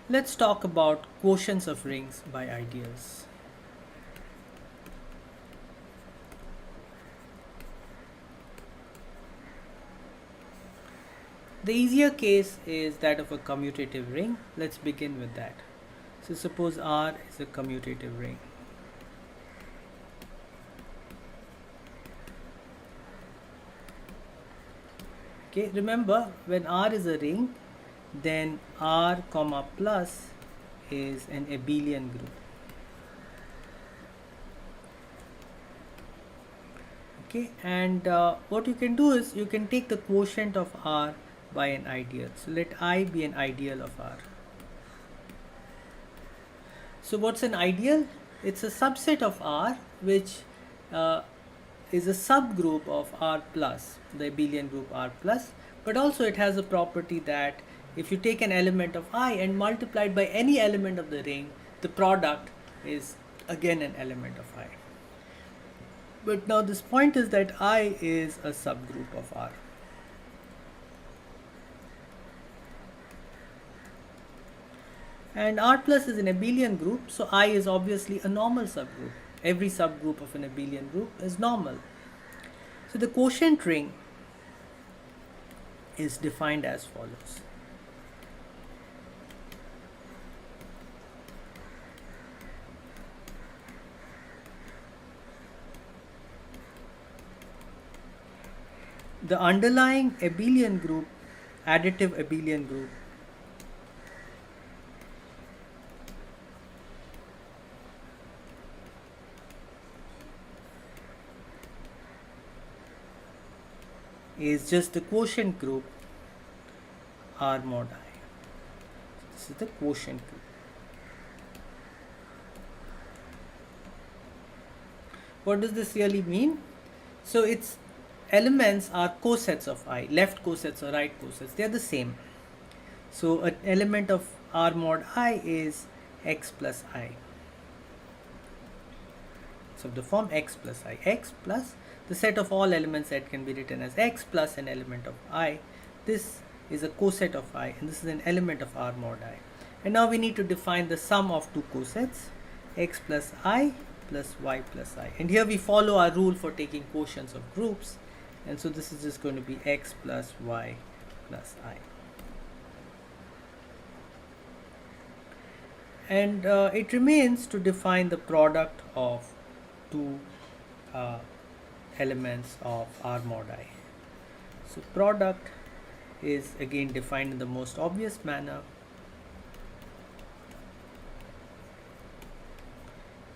Let's talk about quotients of rings by ideals. The easier case is that of a commutative ring. Let's begin with that. So suppose R is a commutative ring. Okay, remember when R is a ring, then R comma plus is an abelian group. Okay, and what you can do is you can take the quotient of R by an ideal. So let I be an ideal of R. So what's an ideal? It's a subset of R which uh, is a subgroup of R plus, the abelian group R plus, but also it has a property that if you take an element of I and multiply it by any element of the ring, the product is again an element of I. But now this point is that I is a subgroup of R. And R plus is an abelian group, so I is obviously a normal subgroup. Every subgroup of an abelian group is normal. So the quotient ring is defined as follows. The underlying abelian group, additive abelian group, is just the quotient group R mod I. This is the quotient group. What does this really mean? So its elements are cosets of I, left cosets or right cosets. They are the same. So an element of R mod I is x plus I. So the form x plus I. X plus the set of all elements that can be written as x plus an element of I. This is a coset of I and this is an element of R mod I. And now we need to define the sum of two cosets, x plus I plus y plus I. And here we follow our rule for taking quotients of groups. And so this is just going to be x plus y plus I. And it remains to define the product of two elements of R mod I. So product is again defined in the most obvious manner.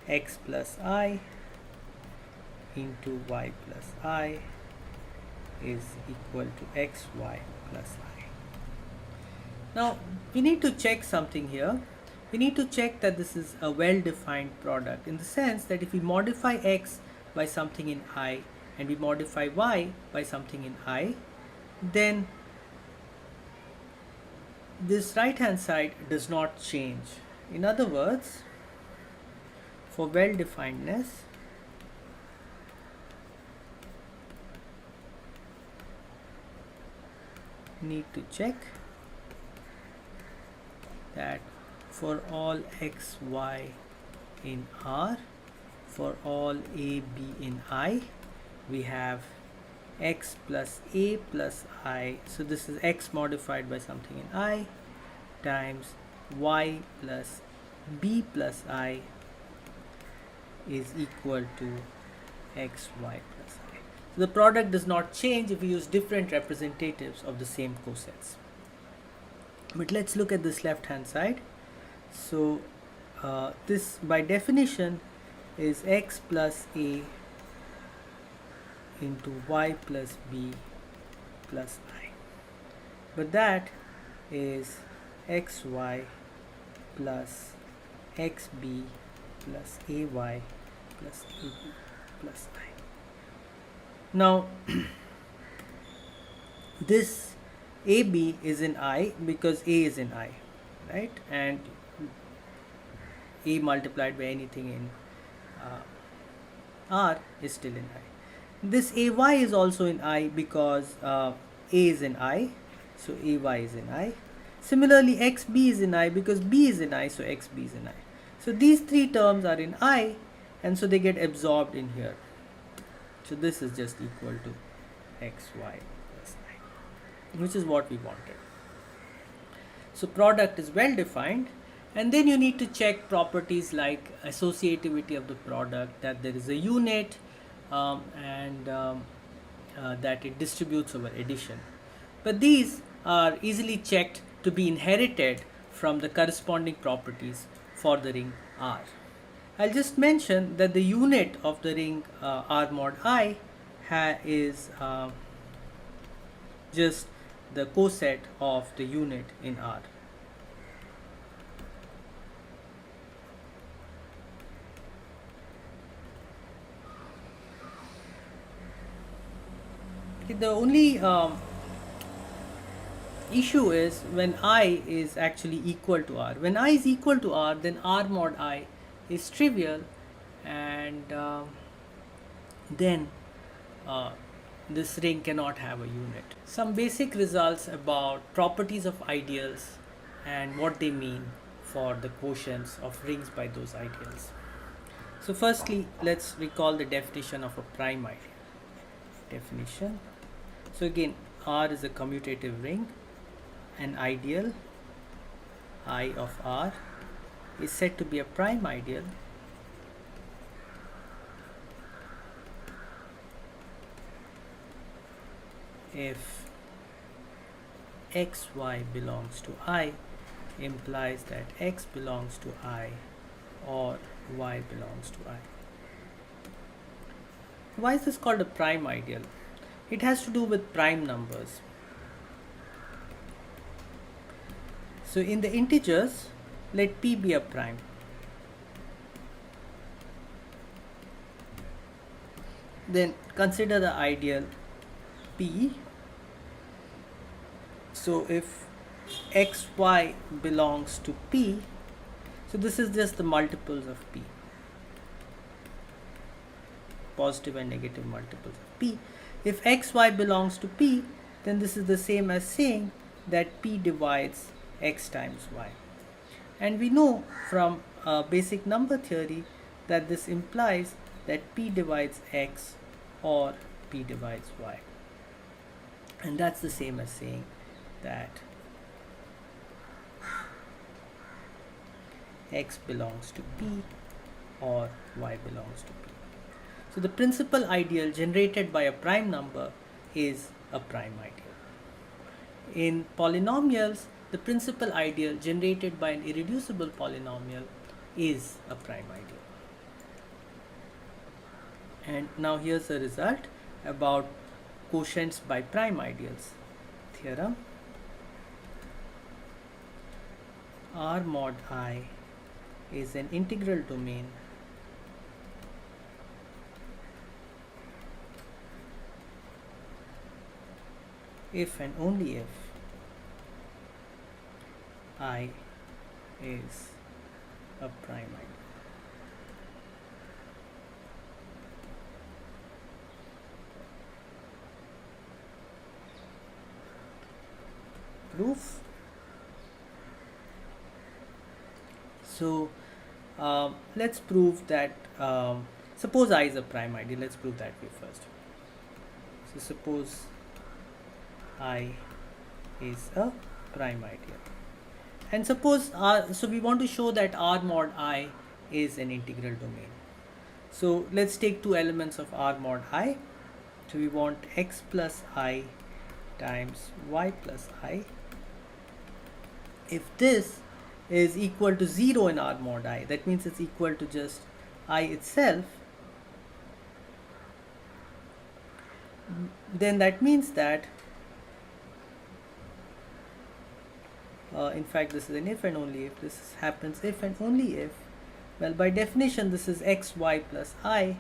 X plus I into y plus I is equal to xy plus I. Now we need to check something here. We need to check that this is a well-defined product in the sense that if we modify x by something in I and we modify y by something in I, then this right hand side does not change. In other words, for well-definedness, need to check that for all x, y in R, for all a, b in I, we have x plus a plus I. So this is x modified by something in I times y plus b plus I is equal to x, y plus I. So the product does not change if we use different representatives of the same cosets. But let's look at this left hand side. So this by definition is x plus a into y plus b plus I. But that is xy plus xb plus ay plus ab plus I. Now this AB is in I because A is in I, right? And A multiplied by anything in R is still in I. This AY is also in I because A is in I, so AY is in I. Similarly, xb is in I because b is in I, so xb is in I. So these three terms are in I, and so they get absorbed in here. So this is just equal to xy plus I, which is what we wanted. So product is well defined, and then you need to check properties like associativity of the product, that there is a unit, and that it distributes over addition. But these are easily checked to be inherited from the corresponding properties for the ring R. I'll just mention that the unit of the ring R mod I is just the coset of the unit in R. The only issue is when I is actually equal to R. When I is equal to R, then R mod I is trivial, and then this ring cannot have a unit. Some basic results about properties of ideals and what they mean for the quotients of rings by those ideals. So firstly, let's recall the definition of a prime ideal. Definition. So again, R is a commutative ring. An ideal I of R is said to be a prime ideal if xy belongs to I implies that x belongs to I or y belongs to I. Why is this called a prime ideal? It has to do with prime numbers. So in the integers, let p be a prime. Then consider the ideal p. So if xy belongs to p, so this is just the multiples of p, positive and negative multiples of p. If xy belongs to p, then this is the same as saying that p divides x times y. And we know from basic number theory that this implies that p divides x or p divides y. And that's the same as saying that x belongs to p or y belongs to p. So the principal ideal generated by a prime number is a prime ideal. In polynomials, the principal ideal generated by an irreducible polynomial is a prime ideal. And now here's a result about quotients by prime ideals. Theorem: R mod I is an integral domain if and only if I is a prime ideal. Proof. So let's prove that suppose I is a prime ideal. Let's prove that way first. So suppose I is a prime ideal, and suppose so we want to show that R mod I is an integral domain. So let's take two elements of R mod I. So we want x plus I times y plus I. If this is equal to 0 in R mod I, that means it's equal to just I itself, then that means that in fact this is an if and only if. This happens if and only if. Well, by definition this is xy plus I,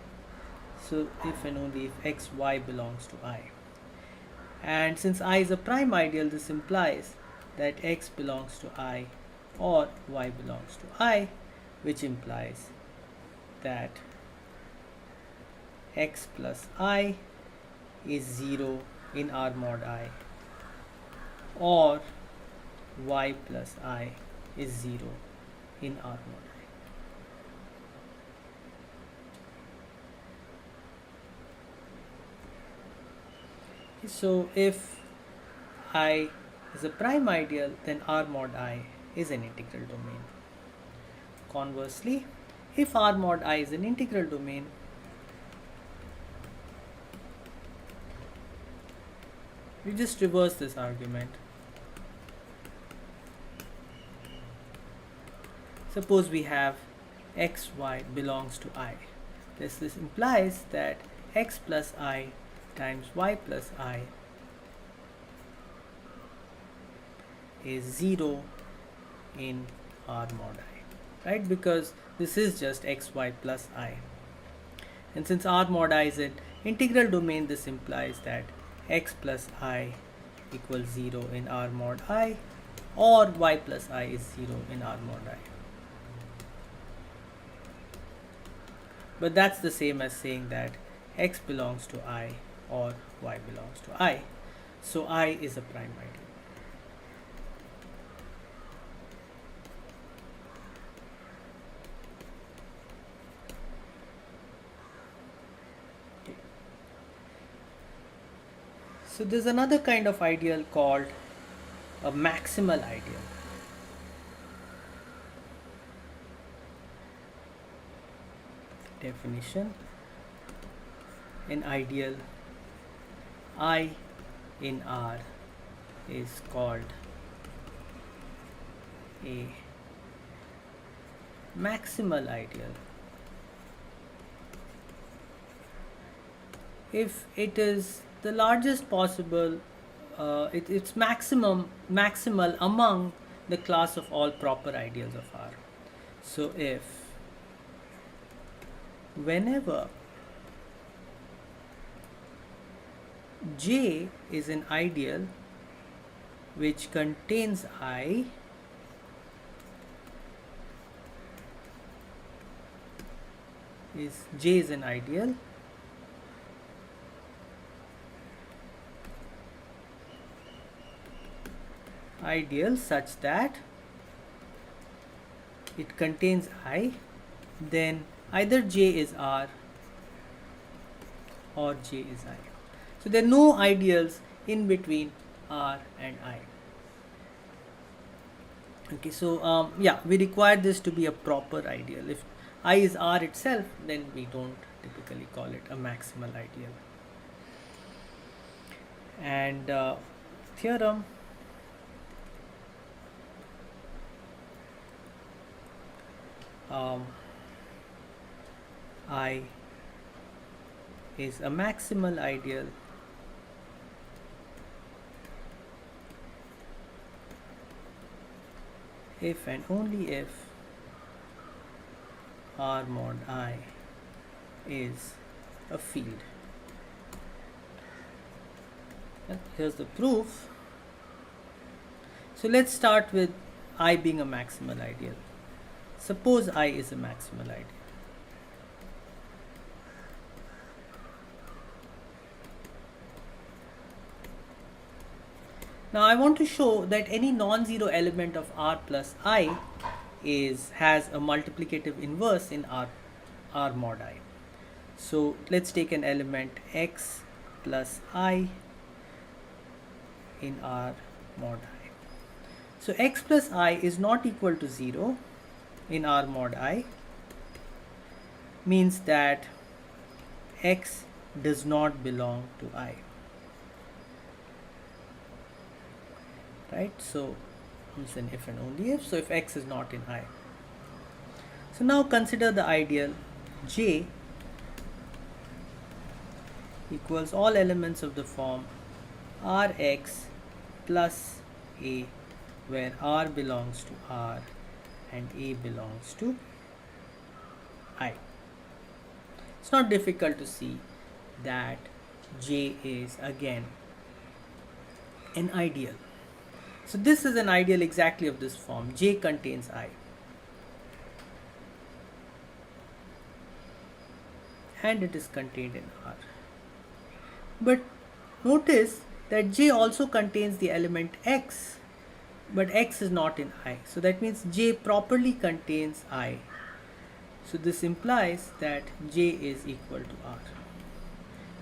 so if and only if xy belongs to I. And since I is a prime ideal, this implies that x belongs to I or y belongs to I, which implies that x plus I is 0 in R mod I, or y plus I is 0 in R mod I. So if I is a prime ideal, then R mod I is an integral domain. Conversely, if R mod I is an integral domain, we just reverse this argument. Suppose we have x, y belongs to I. This implies that x plus I times y plus I is 0 in R mod I, right? Because this is just xy plus I. And since R mod I is an integral domain, this implies that x plus I equals 0 in R mod I, or y plus I is 0 in R mod I. But that's the same as saying that x belongs to I or y belongs to I. So I is a prime ideal. Okay. So there's another kind of ideal called a maximal ideal. Definition: an ideal I in R is called a maximal ideal if it is the largest possible, it's maximal among the class of all proper ideals of R. So if whenever J is an ideal which contains I, J is an ideal such that it contains I, then either J is R or J is I. So there are no ideals in between R and I. Okay, so yeah, we require this to be a proper ideal. If I is R itself, then we don't typically call it a maximal ideal. And theorem: I is a maximal ideal if and only if R mod I is a field. And here's the proof. So let's start with I being a maximal ideal. Suppose I is a maximal ideal. Now I want to show that any non-zero element of R plus I has a multiplicative inverse in R mod I. So let's take an element x plus I in R mod I. So x plus I is not equal to 0 in R mod I, means that x does not belong to I. Right? So it's an if and only if. So if x is not in I. So now consider the ideal J equals all elements of the form Rx plus A, where R belongs to R and A belongs to I. It's not difficult to see that J is again an ideal. So this is an ideal exactly of this form. J contains I. And it is contained in R. But notice that J also contains the element X, but x is not in I. So that means J properly contains I. So this implies that J is equal to R.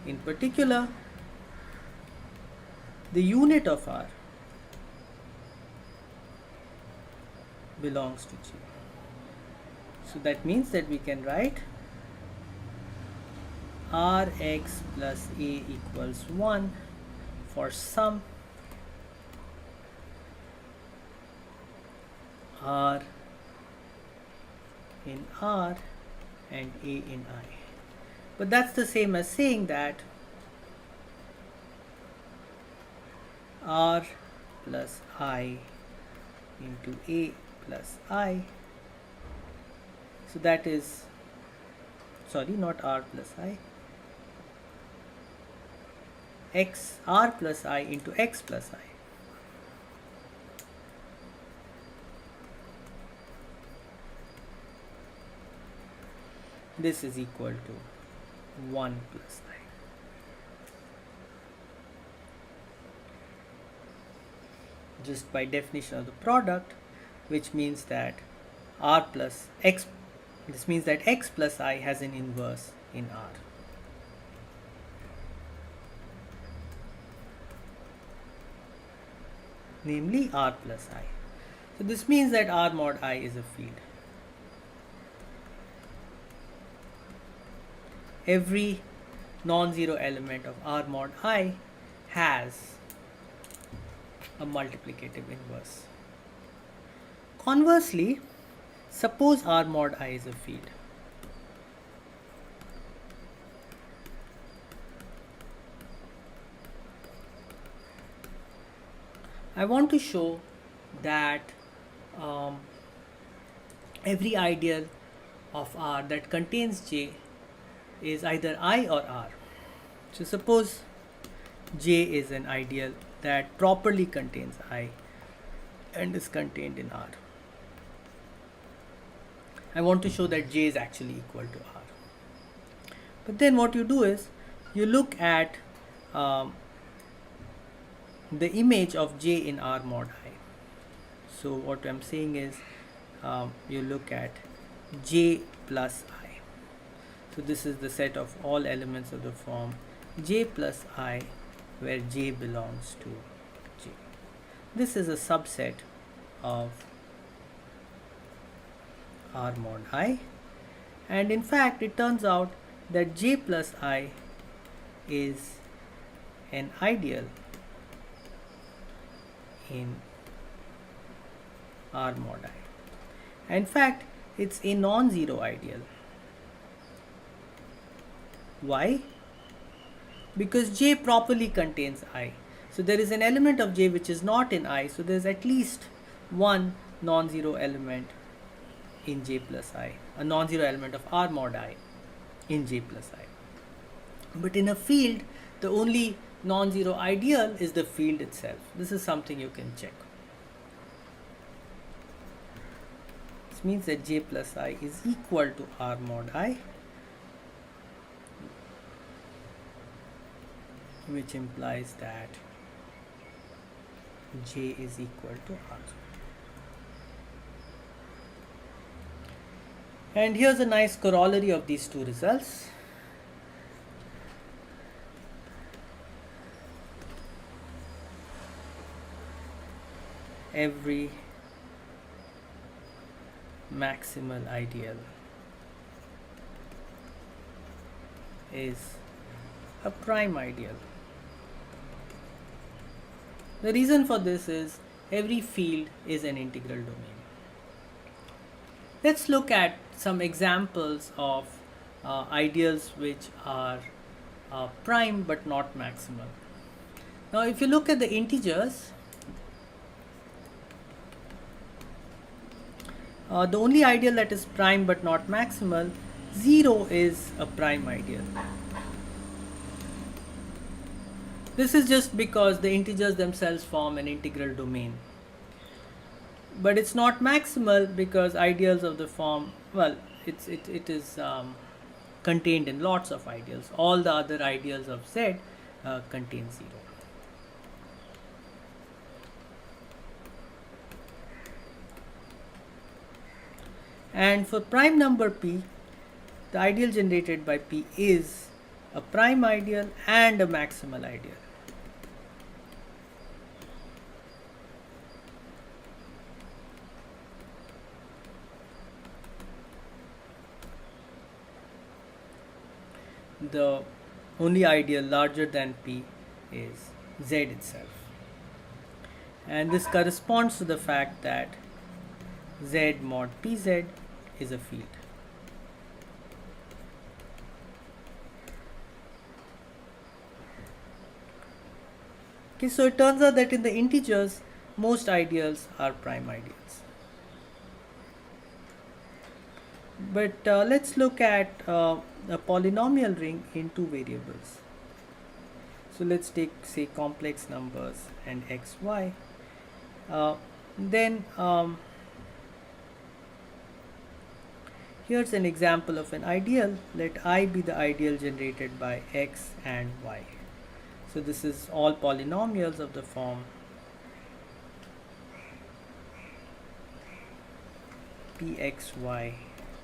In particular, the unit of R belongs to J. So that means that we can write Rx plus A equals 1 for some R in R and A in I. But that's the same as saying that R plus I into A plus I. So that is, sorry, not R plus I, X, R plus I into X plus I. This is equal to 1 plus I. Just by definition of the product, which means that R plus X, this means that X plus I has an inverse in R. Namely R plus I. So this means that R mod I is a field. Every non-zero element of R mod I has a multiplicative inverse. Conversely, suppose R mod I is a field. I want to show that every ideal of R that contains J is either I or R. So suppose J is an ideal that properly contains I and is contained in R. I want to show that J is actually equal to R. But then what you do is you look at the image of J in R mod I. So what I'm saying is you look at J plus I. So this is the set of all elements of the form J plus I, where J belongs to J. This is a subset of R mod I, and in fact it turns out that J plus I is an ideal in R mod I. In fact, it's a non-zero ideal. Why? Because J properly contains I. So there is an element of J which is not in I, so there is at least one non-zero element in J plus I, a non-zero element of R mod I in J plus I. But in a field, the only non-zero ideal is the field itself. This is something you can check. This means that J plus I is equal to R mod I, which implies that J is equal to R. And here's a nice corollary of these two results. Every maximal ideal is a prime ideal. The reason for this is every field is an integral domain. Let's look at some examples of ideals which are prime but not maximal. Now if you look at the integers, the only ideal that is prime but not maximal, 0 is a prime ideal. This is just because the integers themselves form an integral domain. But it's not maximal because ideals of the form, well, it is contained in lots of ideals. All the other ideals of Z contain 0. And for prime number p, the ideal generated by p is a prime ideal and a maximal ideal. The only ideal larger than p is z itself. And this corresponds to the fact that z mod pz is a field. Okay, so it turns out that in the integers, most ideals are prime ideals. But let's look at a polynomial ring in two variables. So let's take, say, complex numbers and x, y. Then here's an example of an ideal. Let I be the ideal generated by x and y. So this is all polynomials of the form pxy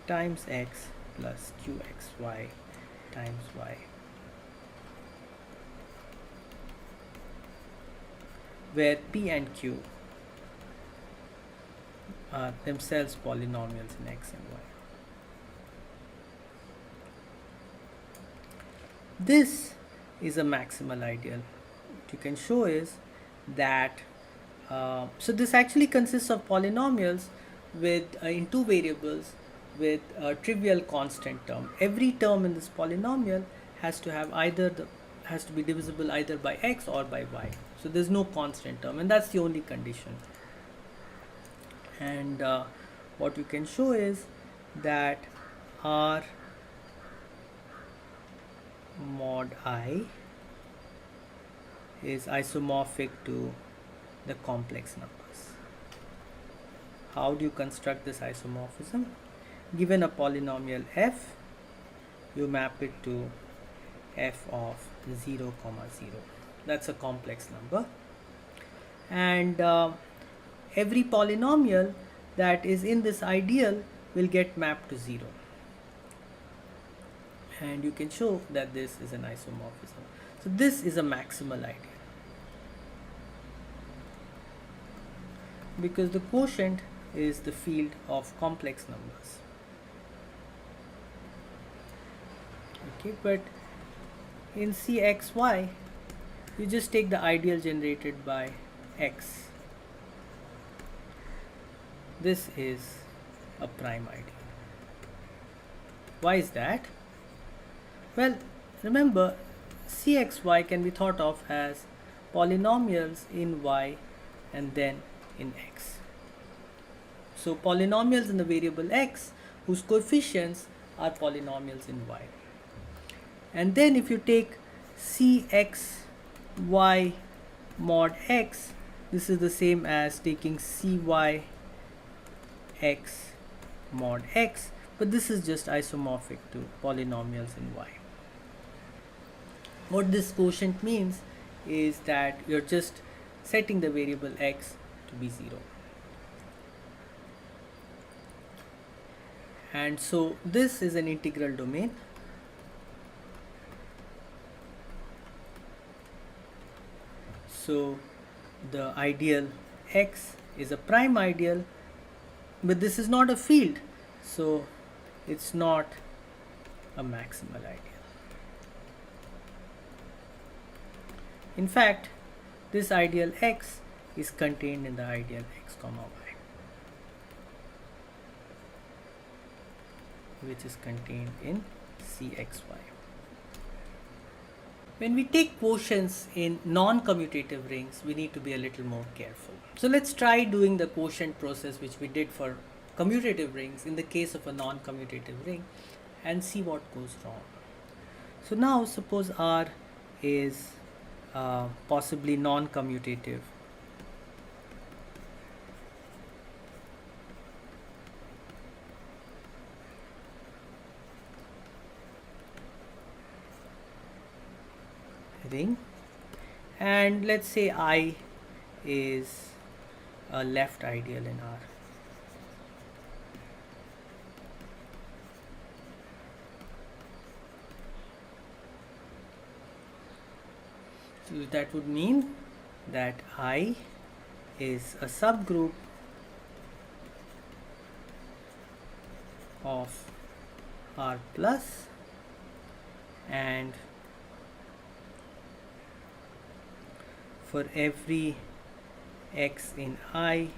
times x plus qxy times y, where p and q are themselves polynomials in x and y. This is a maximal ideal. What you can show is that so this actually consists of polynomials with in two variables with a trivial constant term. Every term in this polynomial has to have has to be divisible either by x or by y. So there's no constant term, and that's the only condition. And what you can show is that R mod I is isomorphic to the complex numbers. How do you construct this isomorphism? Given a polynomial f, you map it to f of 0, 0. That's a complex number. And every polynomial that is in this ideal will get mapped to 0. And you can show that this is an isomorphism. So this is a maximal ideal, because the quotient is the field of complex numbers. Okay, but in Cxy, you just take the ideal generated by x. This is a prime ideal. Why is that? Well, remember, Cxy can be thought of as polynomials in y and then in x. So polynomials in the variable x whose coefficients are polynomials in y. And then if you take Cxy mod x, this is the same as taking Cy x mod x, but this is just isomorphic to polynomials in y. What this quotient means is that you're just setting the variable x to be 0. And so this is an integral domain. So the ideal x is a prime ideal, but this is not a field, so it's not a maximal ideal. In fact, this ideal x is contained in the ideal x comma y, which is contained in Cxy. When we take quotients in non-commutative rings, we need to be a little more careful. So let's try doing the quotient process which we did for commutative rings in the case of a non-commutative ring and see what goes wrong. So now suppose R is possibly non-commutative. Ring, and let's say I is a left ideal in R. that would mean that I is a subgroup of R plus, and for every x in I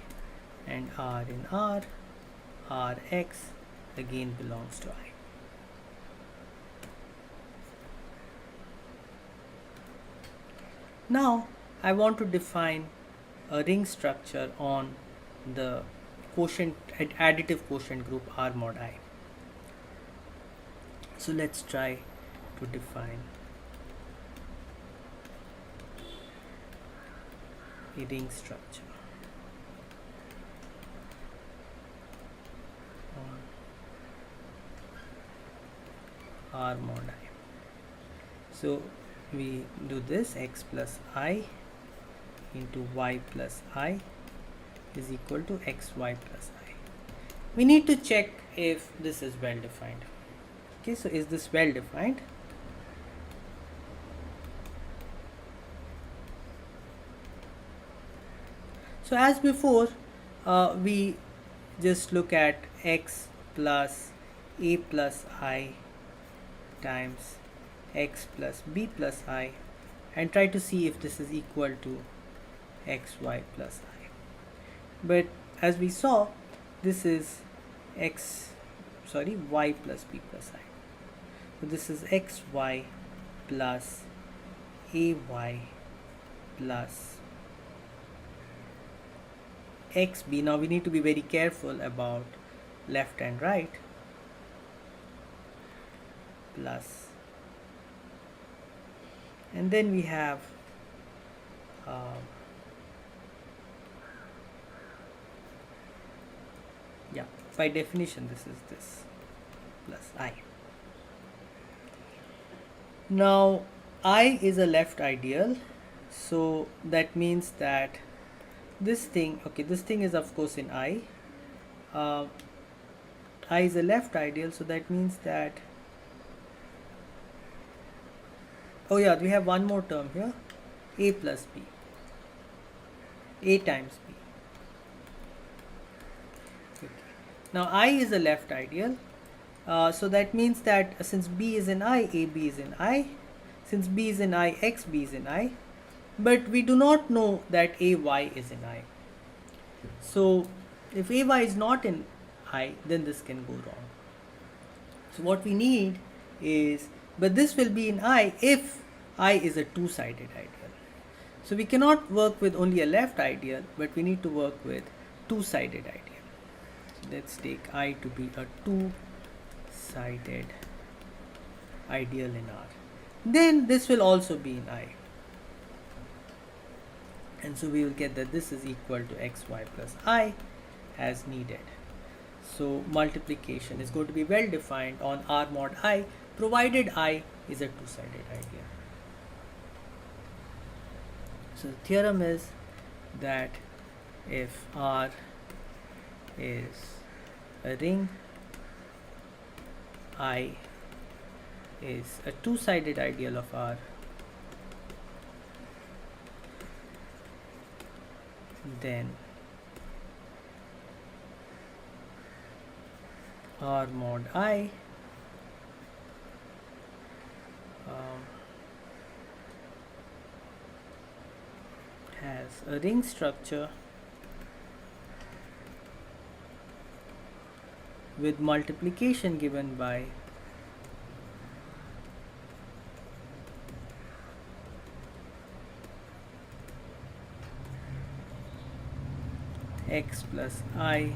and R in R, Rx again belongs to I. Now I want to define a ring structure on the additive quotient group R mod I. So let's try to define a ring structure on R mod I. So we do this: x plus I into y plus I is equal to xy plus I. We need to check if this is well defined. Okay, so is this well defined? So as before, we just look at x plus a plus I times x plus b plus I and try to see if this is equal to xy plus I. But as we saw, this is y plus b plus I. So this is xy plus ay plus xb. Now we need to be very careful about left and right. Plus, and then we have by definition this is this plus I. Now I is a left ideal, so that means that this thing is of course in I. I is a left ideal, so that means that, oh yeah, we have one more term here, a plus b, a times b. Okay. Now I is a left ideal, so that means that since b is in I, ab is in I. Since b is in I, xb is in I. But we do not know that ay is in I. So if ay is not in I, then this can go wrong. So what we need is, but this will be in I if I is a two-sided ideal. So we cannot work with only a left ideal, but we need to work with two-sided ideal. So let's take I to be a two-sided ideal in R. Then this will also be in I. And so we will get that this is equal to xy plus I as needed. So multiplication is going to be well defined on R mod I, provided I is a two-sided ideal. So the theorem is that if R is a ring, I is a two-sided ideal of R, then R mod I has a ring structure with multiplication given by x plus I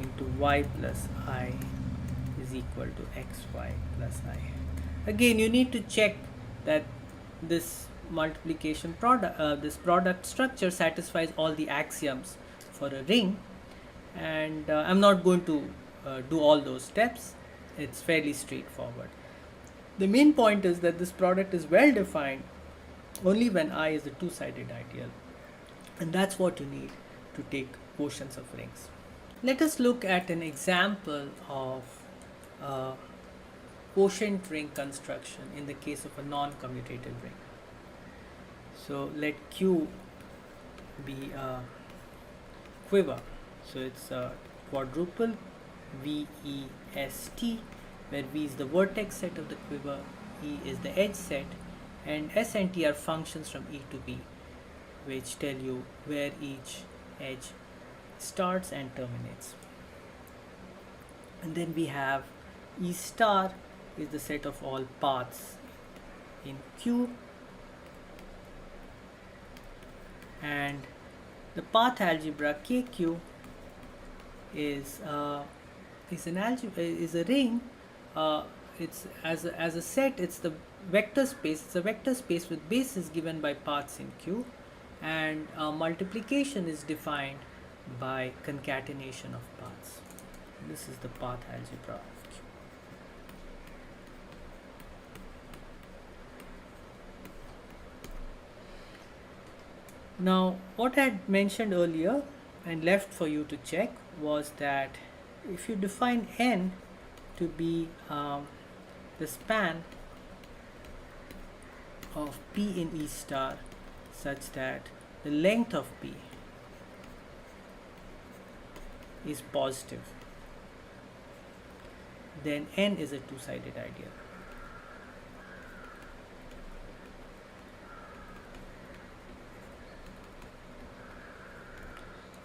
into y plus I is equal to xy plus I. Again, you need to check that this multiplication product, this product structure satisfies all the axioms for a ring, and I'm not going to do all those steps. It's fairly straightforward. The main point is that this product is well defined only when I is a two-sided ideal, and that's what you need to take quotients of rings. Let us look at an example of quotient ring construction in the case of a non-commutative ring. So let Q be a quiver. So it's a quadruple VEST, where V is the vertex set of the quiver, E is the edge set, and S and T are functions from E to B, which tell you where each edge starts and terminates. And then we have E star is the set of all paths in Q, and the path algebra KQ is a ring. It's as a set. It's the vector space. It's a vector space with bases given by paths in Q, and multiplication is defined by concatenation of paths. This is the path algebra of Q. Now, what I had mentioned earlier and left for you to check was that if you define n to be the span of P in E star such that the length of P is positive, then n is a two-sided ideal.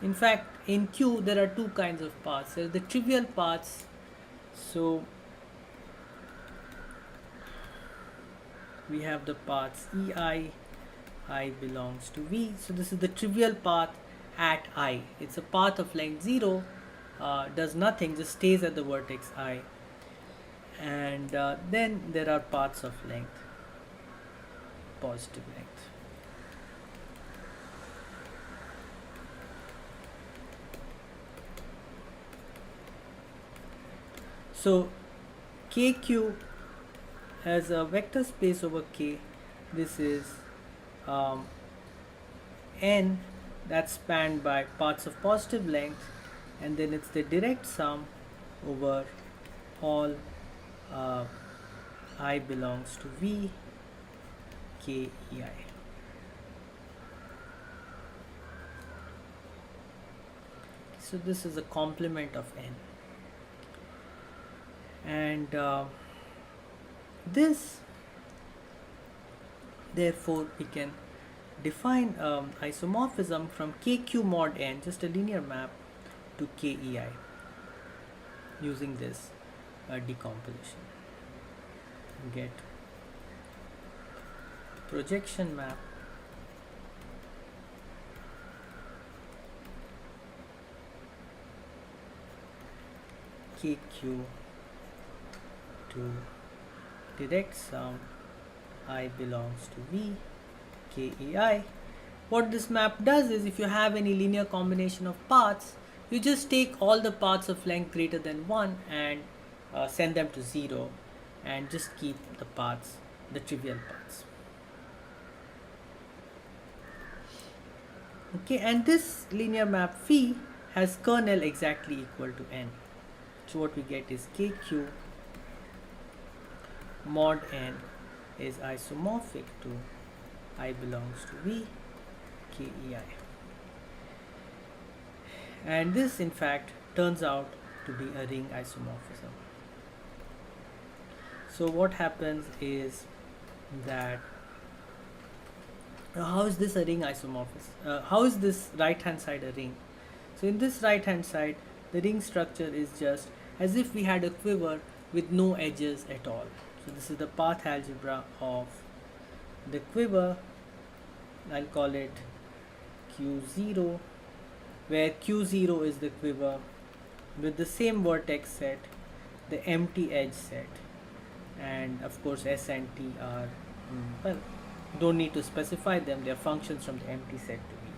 In fact, in Q there are two kinds of paths. There are the trivial paths. So we have the paths EI, I belongs to V. So this is the trivial path at I. It's a path of length 0, does nothing, just stays at the vertex I. And then there are paths of length, positive length. So KQ has a vector space over K. This is n that's spanned by paths of positive length, and then it's the direct sum over all I belongs to V K E I. So this is a complement of n. And this, therefore, we can define isomorphism from KQ mod n, just a linear map, to KEI using this decomposition. Get projection map KQ to direct sum I belongs to V KEI. What this map does is, if you have any linear combination of paths, you just take all the paths of length greater than 1 and send them to 0, and just keep the paths, the trivial paths. Okay, and this linear map phi has kernel exactly equal to n. So what we get is KQ mod n is isomorphic to I belongs to V KEI. And this in fact turns out to be a ring isomorphism. So what happens is that how is this a ring isomorphism? How is this right hand side a ring? So in this right hand side, the ring structure is just as if we had a quiver with no edges at all. So this is the path algebra of the quiver. I'll call it Q0, where Q0 is the quiver with the same vertex set, the empty edge set, and of course S and T are, well, don't need to specify them, they are functions from the empty set to V.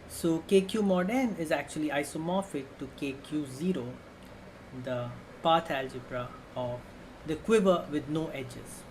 So KQ mod n is actually isomorphic to KQ0, the path algebra of the quiver with no edges.